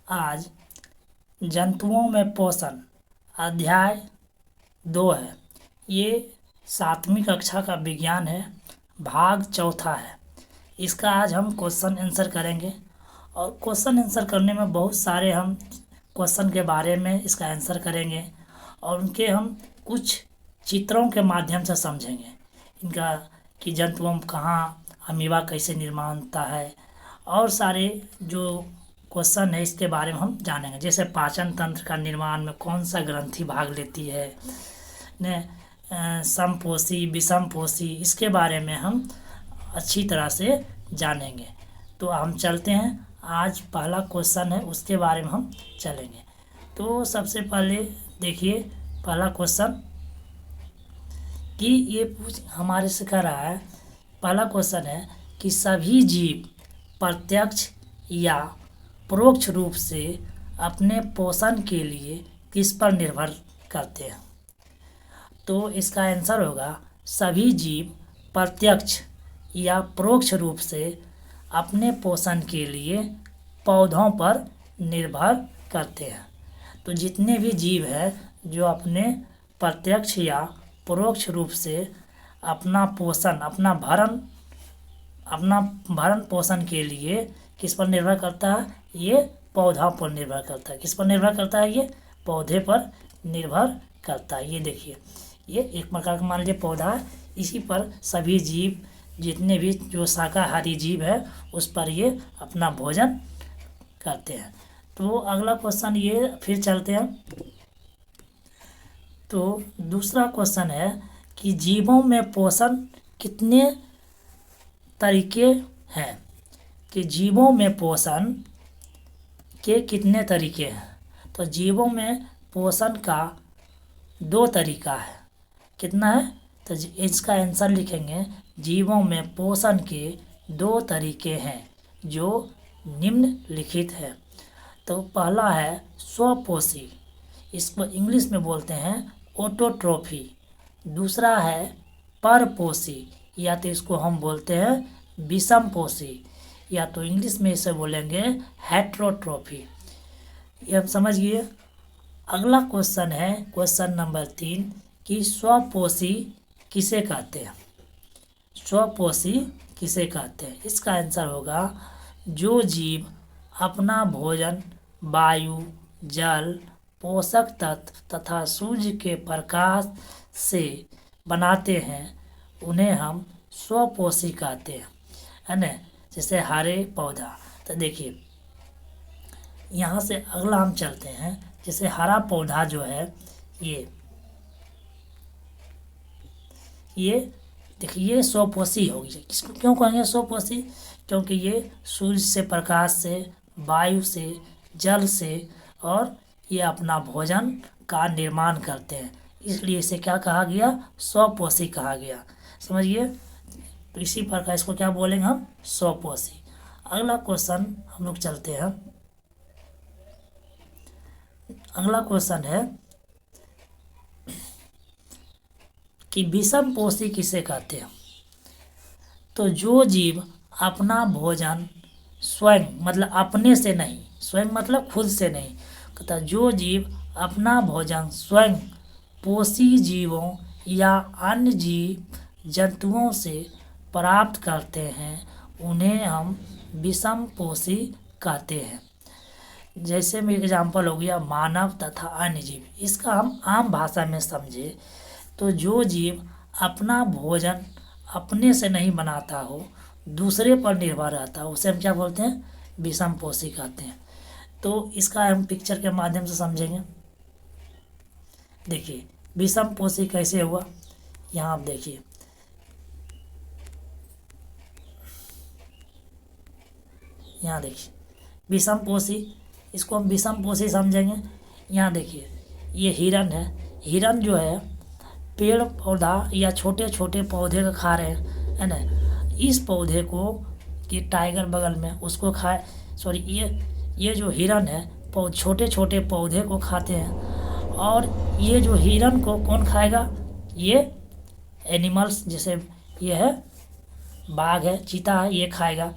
आज जंतुओं में पोषण अध्याय 2 है। ये 7वीं कक्षा का विज्ञान है, भाग 4 है। इसका आज हम क्वेश्चन आंसर करेंगे और क्वेश्चन आंसर करने में बहुत सारे हम क्वेश्चन के बारे में इसका आंसर करेंगे और उनके हम कुछ चित्रों के माध्यम से समझेंगे इनका कि जंतुओं में कहाँ अमीबा कैसे निर्माण होता है और सारे जो क्वेश्चन है इसके बारे में हम जानेंगे। जैसे पाचन तंत्र का निर्माण में कौन सा ग्रंथि भाग लेती है, ने समपोषी विषमपोषी, इसके बारे में हम अच्छी तरह से जानेंगे। तो हम चलते हैं, आज पहला क्वेश्चन है उसके बारे में हम चलेंगे। तो सबसे पहले देखिए पहला क्वेश्चन कि ये हमारे से कह रहा है। पहला क्वेश्चन है कि सभी जीव प्रत्यक्ष या परोक्ष रूप से अपने पोषण के लिए किस पर निर्भर करते हैं। तो इसका आंसर होगा सभी जीव प्रत्यक्ष या परोक्ष रूप से अपने पोषण के लिए पौधों पर निर्भर करते हैं। तो जितने भी जीव हैं जो अपने प्रत्यक्ष या परोक्ष रूप से अपना पोषण अपना भरण पोषण के लिए किस पर निर्भर करता है, ये पौधा पर निर्भर करता है। किस पर निर्भर करता है, ये पौधे पर निर्भर करता है। ये देखिए ये एक प्रकार का मान लीजिए पौधा है, इसी पर सभी जीव जितने भी जो शाकाहारी जीव है उस पर ये अपना भोजन करते हैं। तो अगला क्वेश्चन ये फिर चलते हैं। तो दूसरा क्वेश्चन है कि जीवों में पोषण कितने तरीके हैं, कि जीवों में पोषण के कितने तरीके हैं। तो जीवों में पोषण का 2 तरीका है। कितना है, तो इसका आंसर लिखेंगे जीवों में पोषण के 2 तरीके हैं जो निम्नलिखित है। तो पहला है स्वपोषी, इसको इंग्लिश में बोलते हैं ऑटोट्रोफी। दूसरा है परपोषी या तो इसको हम बोलते हैं विषमपोषी, या तो इंग्लिश में इसे बोलेंगे हेट्रोट्रोफी। ये हम समझ गए। अगला क्वेश्चन है क्वेश्चन नंबर 3 कि स्वपोषी किसे कहते हैं। स्वपोषी किसे कहते हैं, इसका आंसर होगा जो जीव अपना भोजन वायु, जल, पोषक तत्व तथा सूर्य के प्रकाश से बनाते हैं उन्हें हम स्वपोषी कहते हैं, है ना। जैसे हरे पौधा, तो देखिए यहाँ से अगला हम चलते हैं। जैसे हरा पौधा जो है ये देखिए स्वपोषी होगी। इसको क्यों कहेंगे स्वपोषी, क्योंकि ये सूर्य से, प्रकाश से, वायु से, जल से और ये अपना भोजन का निर्माण करते हैं, इसलिए इसे क्या कहा गया, स्वपोषी कहा गया। समझिए। तो इसी प्रकार इसको क्या बोलेंगे हम, स्वपोषी। अगला क्वेश्चन हम लोग चलते हैं। अगला क्वेश्चन है कि विषमपोषी किसे कहते हैं। तो जो जीव अपना भोजन स्वयं, मतलब अपने से नहीं, स्वयं मतलब खुद से नहीं, कहता जो जीव अपना भोजन स्वयं पोषी जीवों या अन्य जीव जंतुओं से प्राप्त करते हैं उन्हें हम विषमपोषी कहते हैं। जैसे में एग्जाम्पल हो गया मानव तथा अन्य जीव। इसका हम आम भाषा में समझे तो जो जीव अपना भोजन अपने से नहीं बनाता हो, दूसरे पर निर्भर रहता हो, उसे हम क्या बोलते हैं, विषमपोषी कहते हैं। तो इसका हम पिक्चर के माध्यम से समझेंगे। देखिए विषमपोषी कैसे हुआ, यहाँ आप देखिए यहाँ देखिए विषमपोषी, इसको हम विषमपोषी समझेंगे। यहाँ देखिए ये हिरन है। हिरन जो है पेड़ पौधा या छोटे छोटे पौधे को खा रहे हैं, है ना। इस पौधे को ये टाइगर बगल में उसको खाए, सॉरी ये जो हिरन है छोटे छोटे पौधे को खाते हैं। और ये जो हिरन को कौन खाएगा, ये एनिमल्स, जैसे ये है बाघ है, चीता है, ये खाएगा।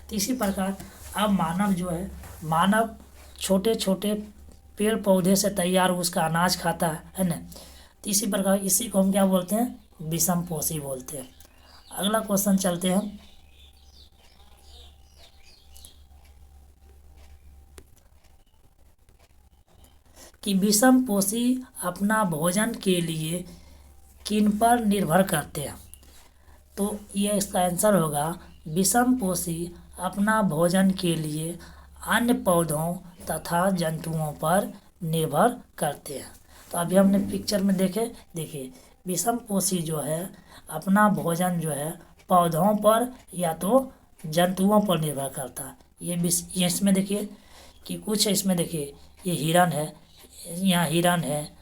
तो इसी प्रकार अब मानव जो है, मानव छोटे छोटे पेड़ पौधे से तैयार उसका अनाज खाता है ना। तो इसी प्रकार इसी को हम क्या बोलते हैं, विषमपोषी बोलते हैं। अगला क्वेश्चन चलते हैं, कि विषमपोषी अपना भोजन के लिए किन पर निर्भर करते हैं। तो ये इसका आंसर होगा, विषमपोषी अपना भोजन के लिए अन्य पौधों तथा जंतुओं पर निर्भर करते हैं। तो अभी हमने पिक्चर में देखिए विषमपोषी जो है अपना भोजन जो है पौधों पर या तो जंतुओं पर निर्भर करता है। ये इसमें देखिए कि कुछ इसमें देखिए, ये हिरन है, यहाँ हिरन है,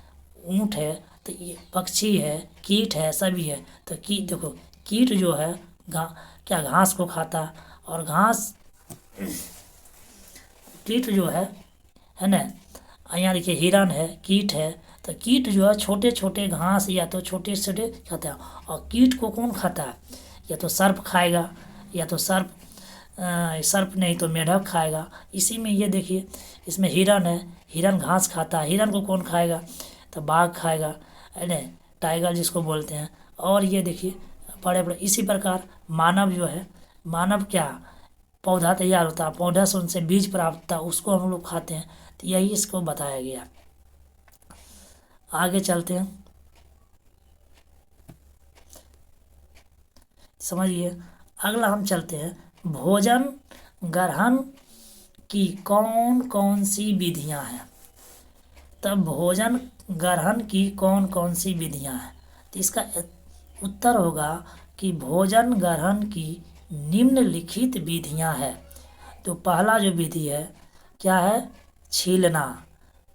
ऊँट है, तो ये पक्षी है, कीट है, सभी है। तो देखो कीट जो है क्या घास को खाता, और घास कीट जो है ना। यहाँ देखिए हिरन है, कीट है, तो कीट जो है छोटे छोटे घास या तो छोटे छोटे खाता है। और कीट को कौन खाता है, या तो सर्प खाएगा, या तो सर्प नहीं तो मेढक खाएगा। इसी में ये देखिए इसमें हिरन है, हिरन घास खाता है, हिरन को कौन खाएगा, तो बाघ खाएगा, है ना, टाइगर जिसको बोलते हैं। और ये देखिए बड़े बड़े इसी प्रकार मानव जो है, मानव क्या पौधा तैयार होता है, पौधा से उनसे बीज प्राप्त होता है, उसको हम लोग खाते हैं। तो यही इसको बताया गया। आगे चलते हैं, समझिए। अगला हम चलते हैं, भोजन ग्रहण की कौन कौन सी विधियां हैं। तब भोजन ग्रहण की कौन कौन सी विधियां हैं, तो इसका उत्तर होगा कि भोजन ग्रहण की निम्नलिखित विधियां हैं। तो पहला जो विधि है क्या है, छीलना।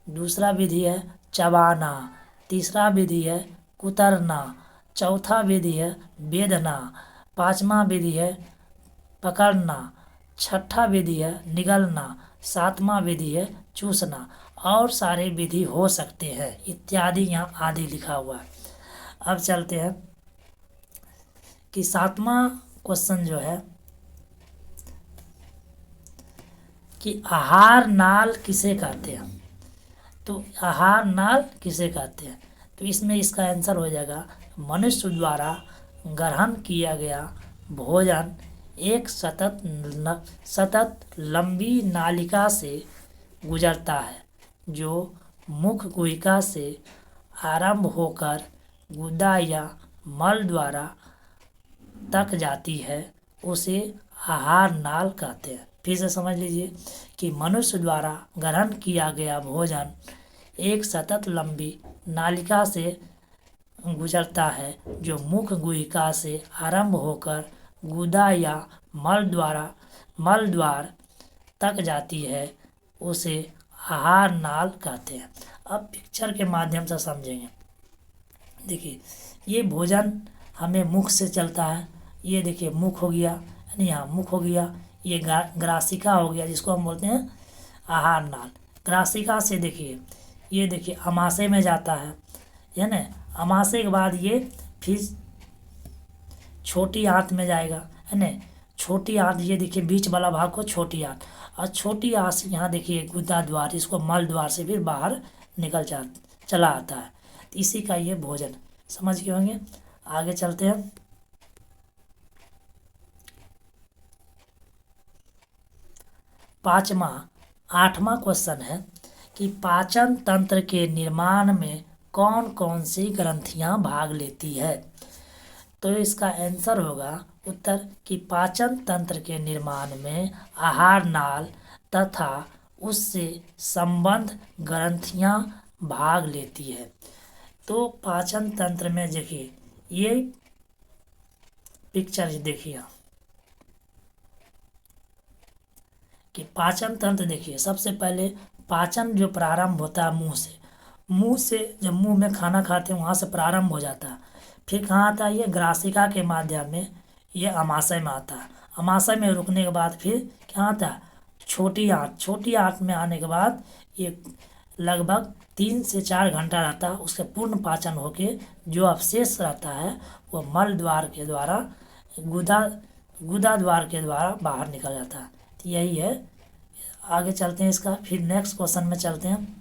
दूसरा विधि है चबाना। तीसरा विधि है कुतरना। चौथा विधि है बेधना। पांचवा विधि है पकड़ना। छठा विधि है निगलना। सातवां विधि है चूसना। और सारे विधि हो सकते हैं इत्यादि, यहाँ आदि लिखा हुआ है। अब चलते हैं कि सातवां क्वेश्चन जो है कि आहार नाल किसे कहते हैं। तो आहार नाल किसे कहते हैं, तो इसमें इसका आंसर हो जाएगा, मनुष्य द्वारा ग्रहण किया गया भोजन एक सतत लंबी नालिका से गुजरता है, जो मुख गुहिका से आरंभ होकर गुदा या मल द्वारा तक जाती है, उसे आहार नाल कहते हैं। फिर से समझ लीजिए कि मनुष्य द्वारा ग्रहण किया गया भोजन एक सतत लंबी नालिका से गुजरता है, जो मुख गुहिका से आरंभ होकर गुदा या मल द्वार तक जाती है, उसे आहार नाल कहते हैं। अब पिक्चर के माध्यम से समझेंगे। देखिए ये भोजन हमें मुख से चलता है, ये देखिए मुख हो गया, यानी यहाँ मुख हो गया, ये ग्रासिका हो गया जिसको हम बोलते हैं आहार नाल। ग्रासिका से देखिए ये देखिए अमाशय में जाता है ना। अमाशय के बाद ये फिर छोटी आंत में जाएगा, है ना। छोटी आंत ये देखिए बीच वाला भाग को छोटी आंत, और छोटी आंत से यहाँ देखिए गुदा द्वार, इसको मल द्वार से फिर बाहर चला आता है। तो इसी का ये भोजन समझ गए होंगे। आगे चलते हैं, आठवां क्वेश्चन है कि पाचन तंत्र के निर्माण में कौन कौन सी ग्रंथियां भाग लेती है। तो इसका आंसर होगा उत्तर कि पाचन तंत्र के निर्माण में आहार नाल तथा उससे संबद्ध ग्रंथियां भाग लेती है। तो पाचन तंत्र में देखिए ये पिक्चर देखिए कि पाचन तंत्र देखिए, सबसे पहले पाचन जो प्रारंभ होता है मुंह से जब मुंह में खाना खाते हैं वहाँ से प्रारंभ हो जाता है। फिर कहाँ आता है, ये ग्रासिका के माध्यम में ये अमाशय में आता है। अमाशय में रुकने के बाद फिर क्या आता है, छोटी आंत में आने के बाद ये लगभग 3 से 4 घंटा रहता है। उसके पूर्ण पाचन होके जो अवशेष रहता है वो मल द्वार के द्वारा गुदा द्वार के द्वारा बाहर निकल जाता है। तो यही है आगे चलते हैं इसका, फिर नेक्स्ट क्वेश्चन में चलते हैं।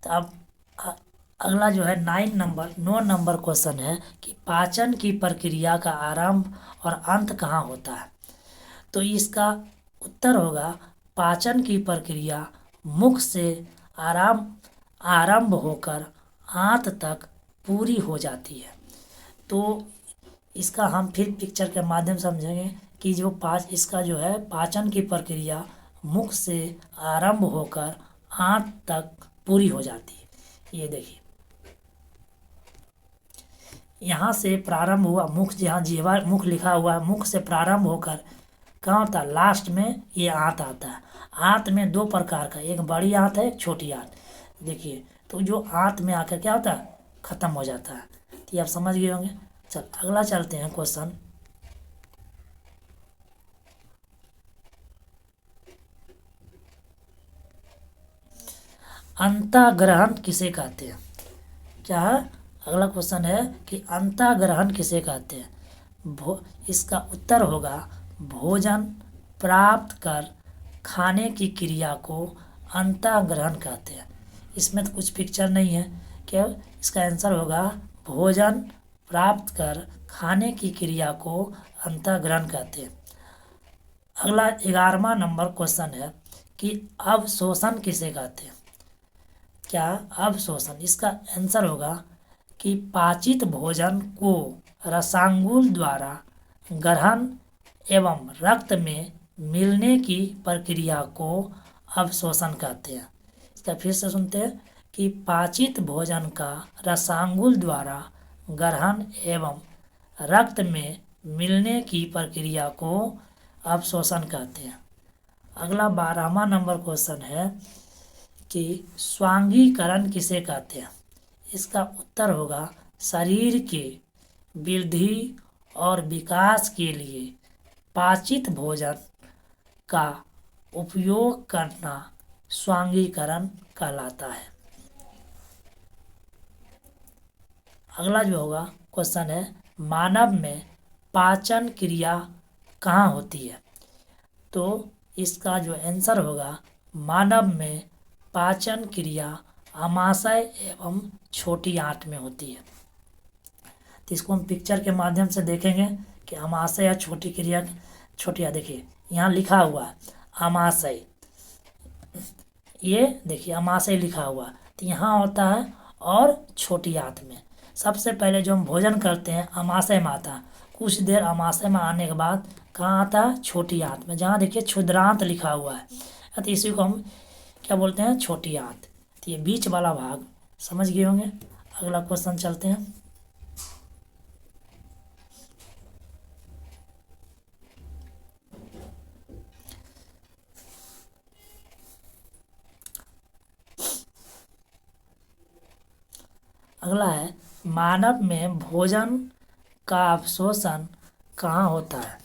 तो अब अगला जो है 9 नंबर क्वेश्चन है कि पाचन की प्रक्रिया का आरंभ और अंत कहाँ होता है। तो इसका उत्तर होगा पाचन की प्रक्रिया मुख से आरंभ होकर आंत तक पूरी हो जाती है। तो इसका हम फिर पिक्चर के माध्यम से समझेंगे कि इसका जो है पाचन की प्रक्रिया मुख से आरंभ होकर आंत तक पूरी हो जाती है। ये देखिए, यहाँ से प्रारंभ हुआ, मुख जहाँ जीवा मुख लिखा हुआ है, मुख से प्रारंभ होकर कहाँ होता है, लास्ट में ये आंत आता है। आंत में 2 प्रकार का, एक बड़ी आंत है, एक छोटी आंत। देखिए, तो जो आंत में आकर क्या होता है, खत्म हो जाता है। तो ये आप समझ गए होंगे। चल अगला चलते हैं क्वेश्चन। अंतःग्रहण किसे कहते हैं। क्या है, अगला क्वेश्चन है कि अंतःग्रहण किसे कहते हैं। इसका उत्तर होगा भोजन प्राप्त कर खाने की क्रिया को अंतःग्रहण कहते हैं। इसमें तो कुछ पिक्चर नहीं है, क्या इसका आंसर होगा भोजन प्राप्त कर खाने की क्रिया को अंतःग्रहण कहते हैं। अगला 11वां नंबर क्वेश्चन है कि अवशोषण किसे कहते हैं। क्या अवशोषण, इसका आंसर होगा कि पाचित भोजन को रसांगुल द्वारा ग्रहण एवं रक्त में मिलने की प्रक्रिया को अवशोषण कहते हैं। इसका फिर से सुनते हैं कि पाचित भोजन का रसांगुल द्वारा ग्रहण एवं रक्त में मिलने की प्रक्रिया को अवशोषण कहते हैं। अगला 12वां नंबर क्वेश्चन है कि स्वांगीकरण किसे कहते हैं। इसका उत्तर होगा शरीर के वृद्धि और विकास के लिए पाचित भोजन का उपयोग करना स्वांगीकरण कहलाता है। अगला जो होगा क्वेश्चन है मानव में पाचन क्रिया कहाँ होती है। तो इसका जो आंसर होगा मानव में पाचन क्रिया आमाशय एवं छोटी आंत में होती है। तो इसको हम पिक्चर के माध्यम से देखेंगे कि आमाशय या छोटी क्रिया, छोटी, देखिए यहाँ लिखा हुआ है आमाशय, ये देखिए आमाशय लिखा हुआ, तो यहाँ होता है और छोटी आंत में। सबसे पहले जो हम भोजन करते हैं आमाशय में आता है, कुछ देर आमाशय में आने के बाद कहाँ आता है, छोटी आंत में, जहाँ देखिए क्षुद्रांत लिखा हुआ है। तो इसी को हम क्या बोलते हैं, छोटी आंत। तो ये बीच वाला भाग समझ गए होंगे। अगला क्वेश्चन चलते हैं। अगला है मानव में भोजन का अवशोषण कहाँ होता है।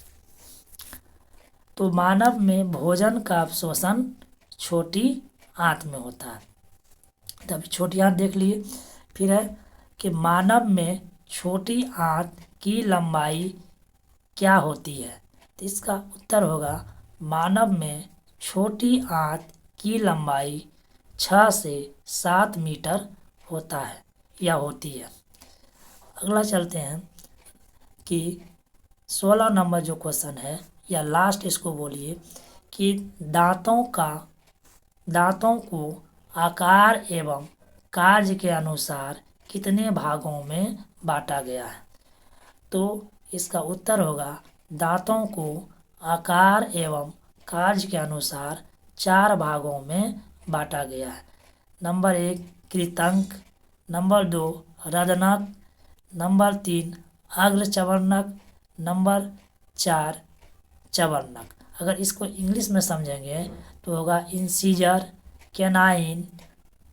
तो मानव में भोजन का अवशोषण छोटी आंत में होता है। तभी छोटी आंत देख लिए। फिर है कि मानव में छोटी आंत की लंबाई क्या होती है। तो इसका उत्तर होगा मानव में छोटी आंत की लंबाई 6 से 7 मीटर होता है या होती है। अगला चलते हैं कि 16 नंबर जो क्वेश्चन है या लास्ट इसको बोलिए कि दांतों को आकार एवं कार्य के अनुसार कितने भागों में बांटा गया है। तो इसका उत्तर होगा दांतों को आकार एवं कार्य के अनुसार 4 भागों में बांटा गया है। नंबर 1 कृतंक, नंबर 2 रदनक, नंबर 3 अग्रचवर्णक, नंबर 4 चवर्णक। अगर इसको इंग्लिश में समझेंगे तो होगा इंसीजर, कैनाइन,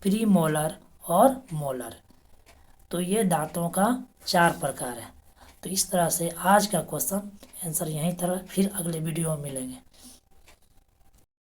प्रीमोलर और मोलर। तो ये दांतों का 4 प्रकार है। तो इस तरह से आज का क्वेश्चन आंसर यहीं तरह, फिर अगले वीडियो में मिलेंगे।